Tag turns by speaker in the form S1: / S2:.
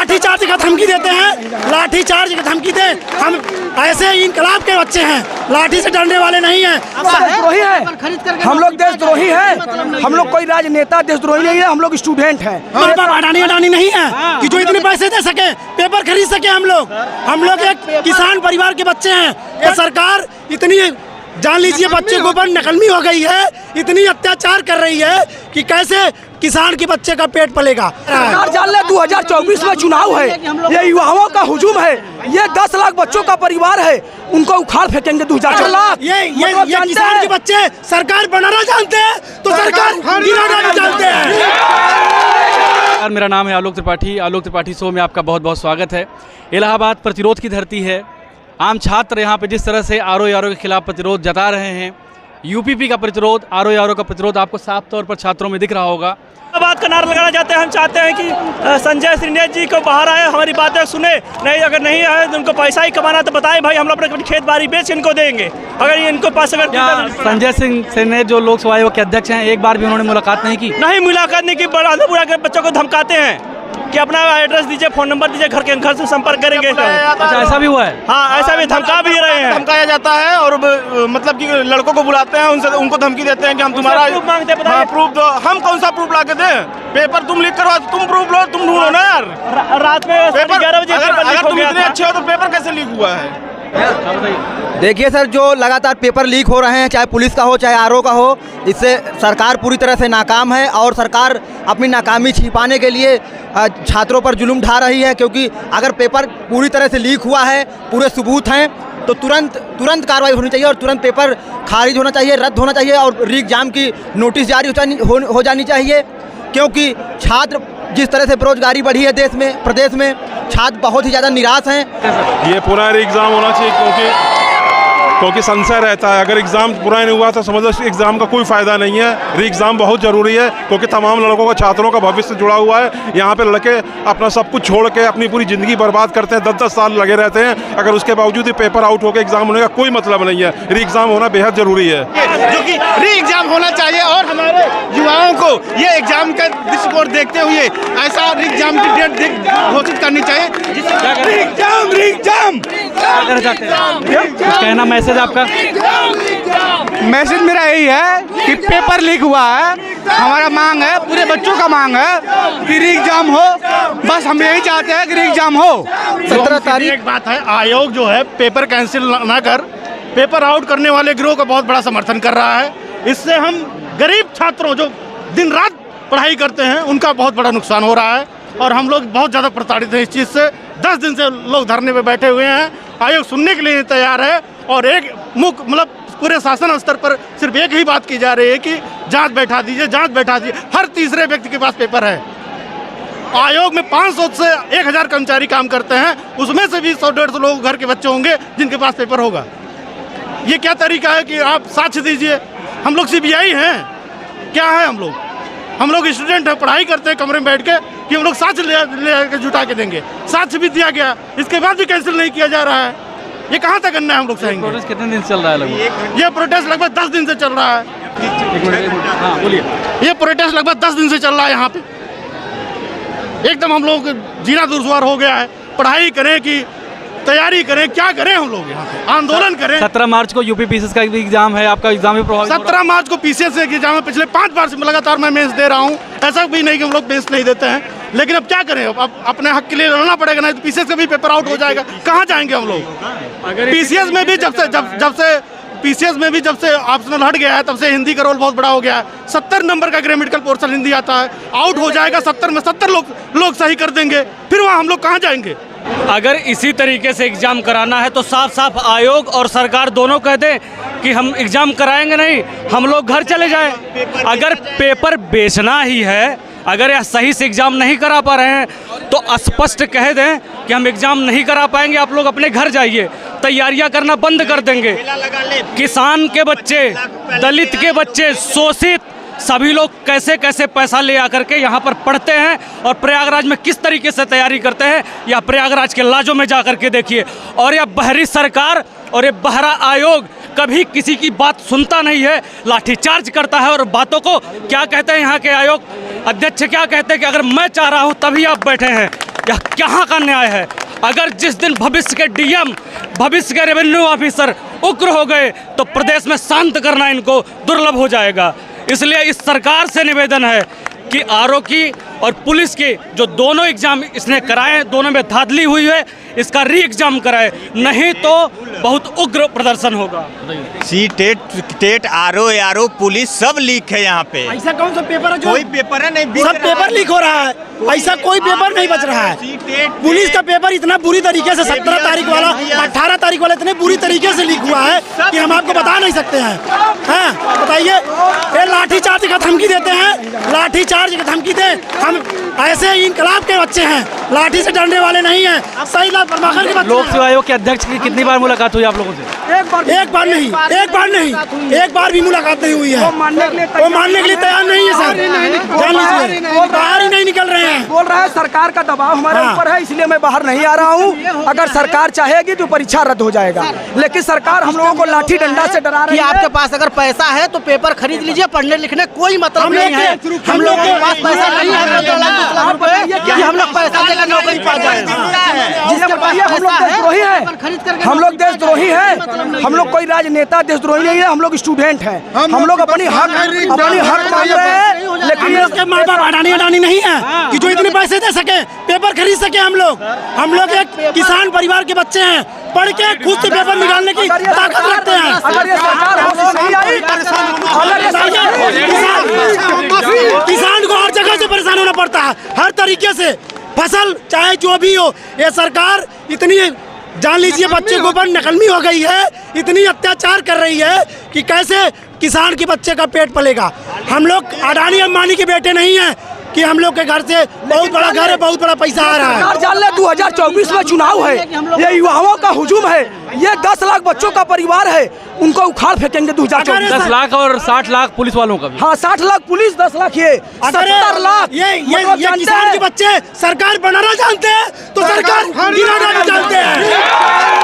S1: लाठी चार्ज का धमकी देते हैं, लाठी चार्ज की धमकी दे। हम ऐसे इनकलाब के बच्चे हैं, लाठी से डरने वाले नहीं हैं।
S2: देशद्रोही है, हम लोग देशद्रोही हैं, हम लोग कोई राजनेता देशद्रोही नहीं है, हम लोग स्टूडेंट हैं।
S1: अडानी नहीं है कि जो इतने पैसे दे सके, पेपर खरीद सके। हम लोग एक किसान परिवार के बच्चे हैं। ये सरकार इतनी, जान लीजिए, बच्चे के ऊपर नकलमी हो गई है, इतनी अत्याचार कर रही है कि कैसे किसान के बच्चे का पेट पलेगा।
S2: सरकार जान ले 2024 में चुनाव है, ये युवाओं का हुजूम है, ये 10 लाख बच्चों का परिवार है, उनको उखाड़ फेंकेंगे 2024 लाख।
S1: ये किसान के बच्चे सरकार बनाना जानते हैं तो सरकार गिराना भी जानते हैं।
S3: मेरा नाम है आलोक त्रिपाठी। आलोक त्रिपाठी शो में आपका बहुत बहुत स्वागत है। इलाहाबाद प्रतिरोध की धरती है। आम छात्र यहाँ पे जिस तरह से आरओ के खिलाफ प्रतिरोध जता रहे हैं, यूपीपी का प्रतिरोध, आरओ का प्रतिरोध आपको साफ तौर पर छात्रों में दिख रहा होगा।
S4: बात का नारा लगाना चाहते हैं। हम चाहते हैं कि संजय श्रीनेत जी को बाहर आए, हमारी बातें सुने। नहीं, अगर नहीं आए तो उनको पैसा ही कमाना तो बताएं भाई, हम लोग अपने खेत बाड़ी बेच इनको देंगे। अगर इनको पास अगर
S3: संजय सिंह श्रीनेत जो लोकसभा आयोग के अध्यक्ष हैं, एक बार भी उन्होंने मुलाकात नहीं की?
S4: नहीं, मुलाकात नहीं की। बुरा कर बच्चों को धमकाते हैं कि अपना एड्रेस दीजिए, फोन नंबर दीजिए, घर से संपर्क करेंगे।
S3: अच्छा, ऐसा भी हुआ है?
S4: हाँ, ऐसा भी धमका भी रहे हैं।
S5: धमकाया जाता है और मतलब कि लड़कों को बुलाते हैं, उनसे उनको धमकी देते हैं कि हम तुम्हारा
S4: प्रूफ मांगते हैं।
S5: प्रूफ दो। हम कौन सा प्रूफ ला के दें? पेपर तुम लीक करवा, तुम प्रूफ लो, तुम ढूंढो ना यार।
S4: रात में
S5: पेपर
S4: 11 बजे
S5: अगर तुम इतने अच्छे हो तो पेपर कैसे लीक हुआ है?
S6: देखिए सर, जो लगातार पेपर लीक हो रहे हैं, चाहे पुलिस का हो चाहे आरओ का हो, इससे सरकार पूरी तरह से नाकाम है और सरकार अपनी नाकामी छिपाने के लिए छात्रों पर जुल्म ढा रही है। क्योंकि अगर पेपर पूरी तरह से लीक हुआ है, पूरे सबूत हैं, तो तुरंत कार्रवाई होनी चाहिए और तुरंत पेपर खारिज होना चाहिए, रद्द होना चाहिए और री एग्जाम की नोटिस जारी हो जानी चाहिए। क्योंकि छात्र जिस तरह से बेरोजगारी बढ़ी है देश में, प्रदेश में, छात्र बहुत ही ज़्यादा निराश हैं।
S7: ये पूरा एग्ज़ाम होना चाहिए क्योंकि संशय रहता है। अगर एग्ज़ाम पूरा नहीं हुआ तो समझ लो एग्ज़ाम का कोई फ़ायदा नहीं है। री एग्ज़ाम बहुत ज़रूरी है क्योंकि तमाम लड़कों का, छात्रों का भविष्य जुड़ा हुआ है। यहाँ पे लड़के अपना सब कुछ छोड़ के अपनी पूरी ज़िंदगी बर्बाद करते हैं, 10-10 साल लगे रहते हैं। अगर उसके बावजूद ही पेपर आउट होकर एग्ज़ाम होने का कोई मतलब नहीं है। री एग्ज़ाम होना बेहद ज़रूरी है,
S5: जो कि री एग्जाम होना चाहिए और हमारे युवाओं को ये एग्जाम का दृष्टिकोण देखते हुए ऐसा री एग्जाम की डेट घोषित करनी चाहिए।
S3: कहना मैसेज आपका?
S2: मैसेज मेरा यही है कि पेपर लीक हुआ है, हमारा मांग है, पूरे बच्चों का मांग है कि री एग्जाम हो। बस हम यही चाहते हैं कि री एग्जाम हो।
S5: 17 तारीख एक बात है, आयोग जो है पेपर कैंसिल ना कर पेपर आउट करने वाले गिरोह का बहुत बड़ा समर्थन कर रहा है। इससे हम गरीब छात्रों जो दिन रात पढ़ाई करते हैं उनका बहुत बड़ा नुकसान हो रहा है और हम लोग बहुत ज़्यादा प्रताड़ित हैं इस चीज़ से। 10 दिन से लोग धरने पे बैठे हुए हैं, आयोग सुनने के लिए तैयार है और एक मुख्य मतलब पूरे शासन स्तर पर सिर्फ एक ही बात की जा रही है कि जांच बैठा दीजिए, जांच बैठा दीजिए। हर तीसरे व्यक्ति के पास पेपर है। आयोग में 500 से 1000 कर्मचारी काम करते हैं, उसमें से भी 100-150 लोग घर के बच्चे होंगे जिनके पास पेपर होगा। ये क्या तरीका है कि आप साक्ष्य दीजिए? हम लोग सीबीआई हैं क्या है? हम लोग स्टूडेंट हैं, पढ़ाई करते हैं कमरे में बैठ के कि हम लोग साक्ष्य ले जुटा के देंगे। साक्ष्य भी दिया गया, इसके बाद भी कैंसिल नहीं किया जा रहा है। ये कहाँ तक करना है? हम लोग चाहेंगे।
S3: प्रोटेस्ट कितने दिन चल रहा है लगभग?
S5: ये प्रोटेस्ट लगभग 10 दिन से चल रहा है।
S3: हाँ, बोलिए।
S5: ये प्रोटेस्ट लगभग 10 दिन से चल रहा है। यहाँ पे एकदम हम लोग जीना दुश्वार हो गया है। पढ़ाई करें कि तैयारी करें, क्या करें? हम लोग यहाँ पे आंदोलन करें।
S3: 17 मार्च को यूपी पीसीएस का एग्जाम है, आपका एग्जाम भी प्रभावित?
S5: 17 मार्च को पीसीएस का एग्जाम है। पिछले 5 बार से लगातार मैं मेंस दे रहा हूँ। ऐसा भी नहीं कि हम लोग मेंस नहीं देते हैं, लेकिन अब क्या करें? अब अपने हक के लिए लड़ना पड़ेगा, नहीं तो पीसीएस का भी पेपर आउट हो जाएगा। कहाँ जाएंगे हम लोग? पीसीएस में भी जब से ऑप्शनल हट गया है तब से हिंदी का रोल बहुत बड़ा हो गया है। 70 नंबर का ग्रामेटिकल पोर्शन हिंदी आता है, आउट हो जाएगा। 70 में 70 लोग सही कर देंगे, फिर वहाँ हम लोग कहाँ जाएंगे?
S4: अगर इसी तरीके से एग्जाम कराना है तो साफ साफ आयोग और सरकार दोनों कह दें कि हम एग्जाम कराएंगे नहीं, हम लोग घर चले जाएं। अगर पेपर बेचना ही है, अगर यह सही से एग्जाम नहीं करा पा रहे हैं तो स्पष्ट कह दें कि हम एग्जाम नहीं करा पाएंगे, आप लोग अपने घर जाइए, तैयारियां करना बंद कर देंगे। किसान के बच्चे, दलित के बच्चे, शोषित सभी लोग कैसे कैसे पैसा ले आकर के यहाँ पर पढ़ते हैं और प्रयागराज में किस तरीके से तैयारी करते हैं, या प्रयागराज के लाजों में जा कर के देखिए। और यह बहरी सरकार और ये बहरा आयोग कभी किसी की बात सुनता नहीं है, लाठीचार्ज करता है। और बातों को क्या कहते हैं यहाँ के आयोग अध्यक्ष, क्या कहते हैं कि अगर मैं चाह रहा हूँ तभी आप बैठे हैं। यह कहाँ का न्याय है? अगर जिस दिन भविष्य के डीएम, भविष्य के रेवेन्यू ऑफिसर उग्र हो गए तो प्रदेश में शांत करना इनको दुर्लभ हो जाएगा। इसलिए इस सरकार से निवेदन है कि आरओ की और पुलिस की जो दोनों एग्जाम इसने कराए, दोनों में धांधली हुई है, इसका री एग्जाम कराए, नहीं तो बहुत उग्र प्रदर्शन होगा।
S8: सी टेट आरओ पुलिस सब लीक है यहाँ पे।
S1: ऐसा कौन सा पेपर है जो
S8: कोई पेपर है नहीं,
S1: सब पेपर लीक हो रहा है? ऐसा कोई पेपर नहीं बच रहा है। पुलिस का पेपर इतना बुरी तरीके से 17 तारीख वाला, 18 तारीख वाला इतने बुरी तरीके से लीक हुआ है कि हम आपको बता नहीं सकते हैं। हैं बताइए, ये लाठी चार्ज का धमकी देते हैं, लाठी चार्ज की धमकी दे। हम ऐसे इनकलाब के बच्चे हैं, लाठी से डरने वाले नहीं हैं। सही लाभ प्रभाकर के बच्चे।
S3: लोक सेवा आयोग के अध्यक्ष की कितनी बार मुलाकात हुई आप लोगों से?
S1: एक बार नहीं, एक बार भी मुलाकात नहीं हुई है। वो मानने के लिए तैयार नहीं है सर। जान लीजिए, बाहर ही नहीं निकल रहे हैं।
S9: बोल रहा है सरकार का दबाव हमारे ऊपर है, इसलिए मैं बाहर नहीं आ रहा हूँ। अगर सरकार चाहेगी तो परीक्षा रद्द हो जाएगा, लेकिन सरकार हम लोगों को लाठी डंडा से डरा रही है।
S10: आपके पास अगर पैसा है तो पेपर खरीद लीजिए, पढ़ने लिखने कोई मतलब नहीं है। हम लोग के पास पैसा नहीं है कि हम लोग पैसा देकर नौकरी पा जाए।
S9: हम लोग देशद्रोही हैं। हम लोग कोई राजनेता देशद्रोही नहीं है, हम लोग स्टूडेंट हैं। हम लोग अपनी हक मांग रहे हैं,
S1: लेकिन इसके माँ बाप अडानी नहीं है कि जो इतने पैसे दे सके, पेपर खरीद सके। हम लोग एक किसान परिवार के बच्चे हैं, पढ़ के खुद से पेपर निकालने की ताकत रखते हैं।
S9: अगर ये सरकार होश में नहीं आई,
S1: किसान को हर जगह से परेशान होना पड़ता है, हर तरीके से। फसल चाहे जो भी हो, ये सरकार इतनी, जान लीजिए, बच्चे के ऊपर नकलमी हो गई है, इतनी अत्याचार कर रही है कि कैसे किसान के बच्चे का पेट पलेगा। हम लोग अडानी अंबानी के बेटे नहीं हैं कि हम लोग के घर से बहुत बड़ा घर है, बहुत बड़ा पैसा आ रहा है।
S9: सरकार जान ले 2024 में चुनाव है, ये युवाओं का हुजूम है, ये 10 लाख बच्चों का परिवार है, उनको उखाड़ फेंकेंगे 2024।
S3: 10 लाख और 60 लाख पुलिस वालों का भी।
S9: हाँ, 60 लाख पुलिस, 10 लाख ये 70 लाख।
S1: ये किसान के बच्चे सरकार बनाना जानते हैं तो सरकार गिराना भी जानते हैं।